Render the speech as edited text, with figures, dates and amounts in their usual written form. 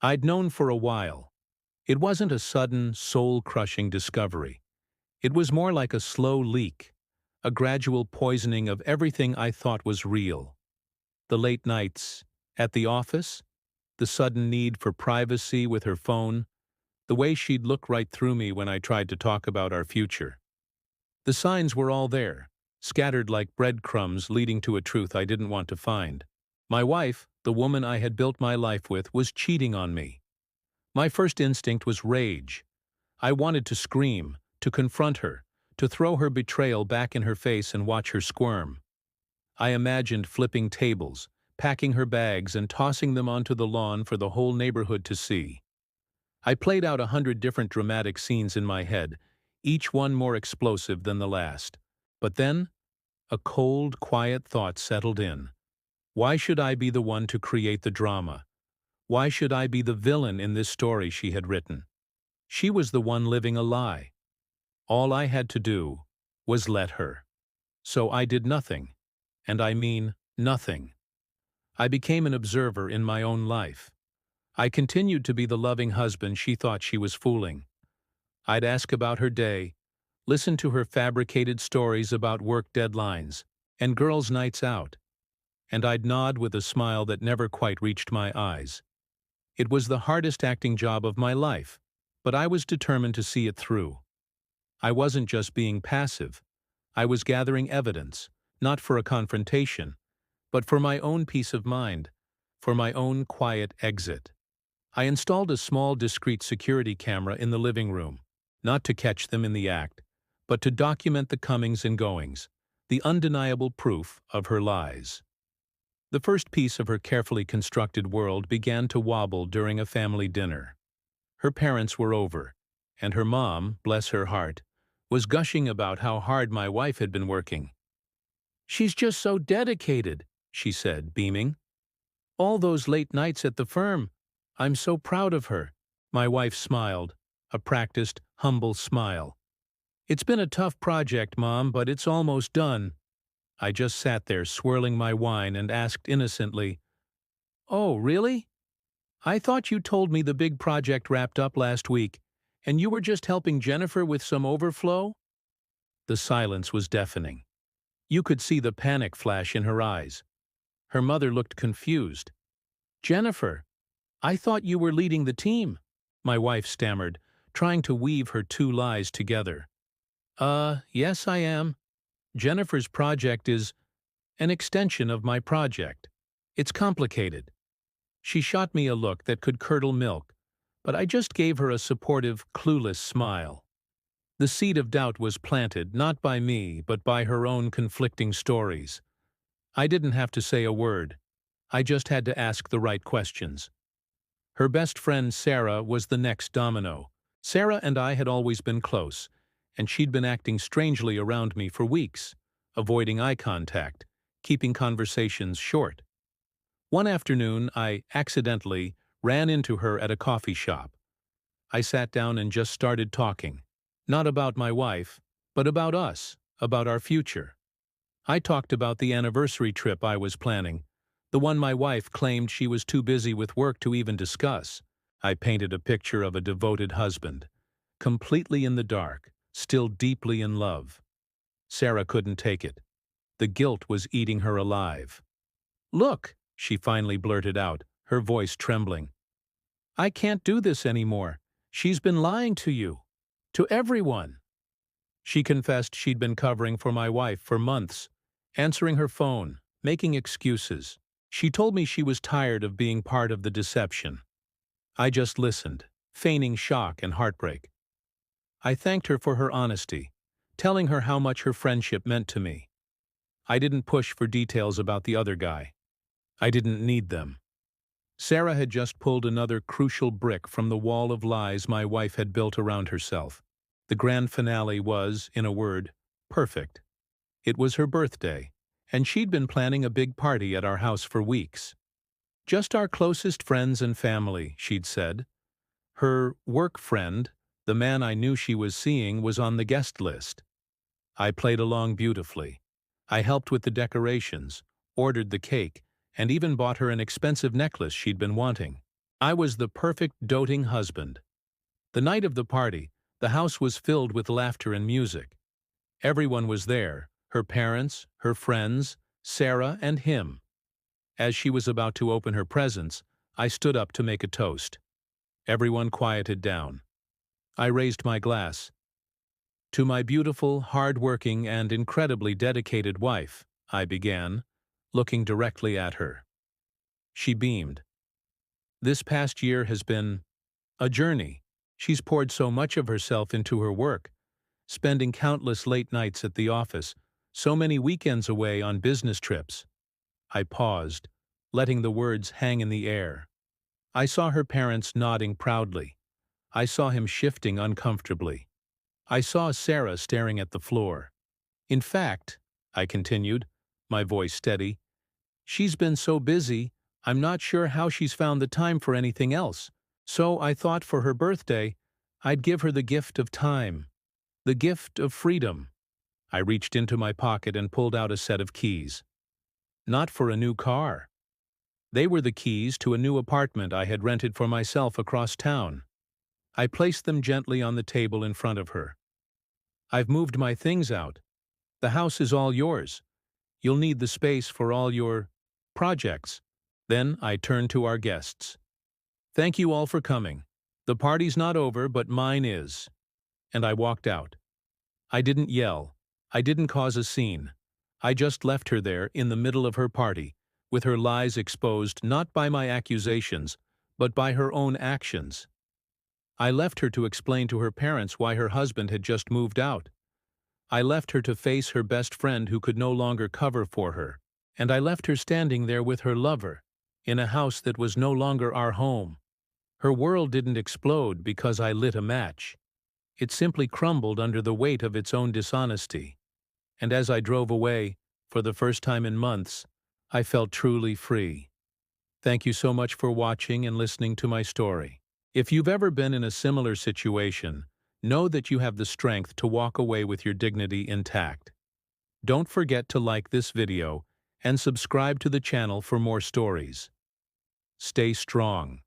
I'd known for a while. It wasn't a sudden, soul-crushing discovery. It was more like a slow leak, a gradual poisoning of everything I thought was real. The late nights, at the office, the sudden need for privacy with her phone, the way she'd look right through me when I tried to talk about our future. The signs were all there, scattered like breadcrumbs leading to a truth I didn't want to find. My wife, the woman I had built my life with, was cheating on me. My first instinct was rage. I wanted to scream, to confront her, to throw her betrayal back in her face and watch her squirm. I imagined flipping tables, packing her bags and tossing them onto the lawn for the whole neighborhood to see. I played out 100 different dramatic scenes in my head, each one more explosive than the last. But then, a cold, quiet thought settled in. Why should I be the one to create the drama? Why should I be the villain in this story she had written? She was the one living a lie. All I had to do was let her. So I did nothing, and I mean nothing. I became an observer in my own life. I continued to be the loving husband she thought she was fooling. I'd ask about her day, listen to her fabricated stories about work deadlines and girls' nights out, and I'd nod with a smile that never quite reached my eyes. It was the hardest acting job of my life, but I was determined to see it through. I wasn't just being passive. I was gathering evidence, not for a confrontation, but for my own peace of mind, for my own quiet exit. I installed a small discreet security camera in the living room, not to catch them in the act, but to document the comings and goings, the undeniable proof of her lies. The first piece of her carefully constructed world began to wobble during a family dinner. Her parents were over, and her mom, bless her heart, was gushing about how hard my wife had been working. "She's just so dedicated," she said, beaming. "All those late nights at the firm. I'm so proud of her." My wife smiled, a practiced, humble smile. "It's been a tough project, Mom, but it's almost done." I just sat there swirling my wine and asked innocently, "Oh, really? I thought you told me the big project wrapped up last week, and you were just helping Jennifer with some overflow?" The silence was deafening. You could see the panic flash in her eyes. Her mother looked confused. "Jennifer, I thought you were leading the team," my wife stammered, trying to weave her two lies together. Yes I am. Jennifer's project is an extension of my project. It's complicated." She shot me a look that could curdle milk, but I just gave her a supportive, clueless smile. The seed of doubt was planted not by me, but by her own conflicting stories. I didn't have to say a word. I just had to ask the right questions. Her best friend Sarah was the next domino. Sarah and I had always been close, and she'd been acting strangely around me for weeks, avoiding eye contact, keeping conversations short. One afternoon, I accidentally ran into her at a coffee shop. I sat down and just started talking. Not about my wife, but about us, about our future. I talked about the anniversary trip I was planning, the one my wife claimed she was too busy with work to even discuss. I painted a picture of a devoted husband, completely in the dark, still deeply in love. Sarah couldn't take it. The guilt was eating her alive. "Look," she finally blurted out, her voice trembling. "I can't do this anymore. She's been lying to you. To everyone." She confessed she'd been covering for my wife for months, answering her phone, making excuses. She told me she was tired of being part of the deception. I just listened, feigning shock and heartbreak. I thanked her for her honesty, telling her how much her friendship meant to me. I didn't push for details about the other guy. I didn't need them. Sarah had just pulled another crucial brick from the wall of lies my wife had built around herself. The grand finale was, in a word, perfect. It was her birthday, and she'd been planning a big party at our house for weeks. "Just our closest friends and family," she'd said. Her work friend, the man I knew she was seeing, was on the guest list. I played along beautifully. I helped with the decorations, ordered the cake, and even bought her an expensive necklace she'd been wanting. I was the perfect doting husband. The night of the party, the house was filled with laughter and music. Everyone was there, her parents, her friends, Sarah and him. As she was about to open her presents, I stood up to make a toast. Everyone quieted down. I raised my glass. To my beautiful, hard-working, and incredibly dedicated wife, I began, looking directly at her. She beamed. This past year has been a journey. She's poured so much of herself into her work, spending countless late nights at the office, so many weekends away on business trips. I paused, letting the words hang in the air. I saw her parents nodding proudly. I saw him shifting uncomfortably. I saw Sarah staring at the floor. In fact, I continued, my voice steady, she's been so busy, I'm not sure how she's found the time for anything else. So I thought for her birthday, I'd give her the gift of time, the gift of freedom. I reached into my pocket and pulled out a set of keys. Not for a new car. They were the keys to a new apartment I had rented for myself across town. I placed them gently on the table in front of her. I've moved my things out. The house is all yours. You'll need the space for all your projects. Then I turned to our guests. Thank you all for coming. The party's not over, but mine is. And I walked out. I didn't yell. I didn't cause a scene. I just left her there in the middle of her party, with her lies exposed not by my accusations, but by her own actions. I left her to explain to her parents why her husband had just moved out. I left her to face her best friend who could no longer cover for her. And I left her standing there with her lover, in a house that was no longer our home. Her world didn't explode because I lit a match. It simply crumbled under the weight of its own dishonesty. And as I drove away, for the first time in months, I felt truly free. Thank you so much for watching and listening to my story. If you've ever been in a similar situation, know that you have the strength to walk away with your dignity intact. Don't forget to like this video and subscribe to the channel for more stories. Stay strong.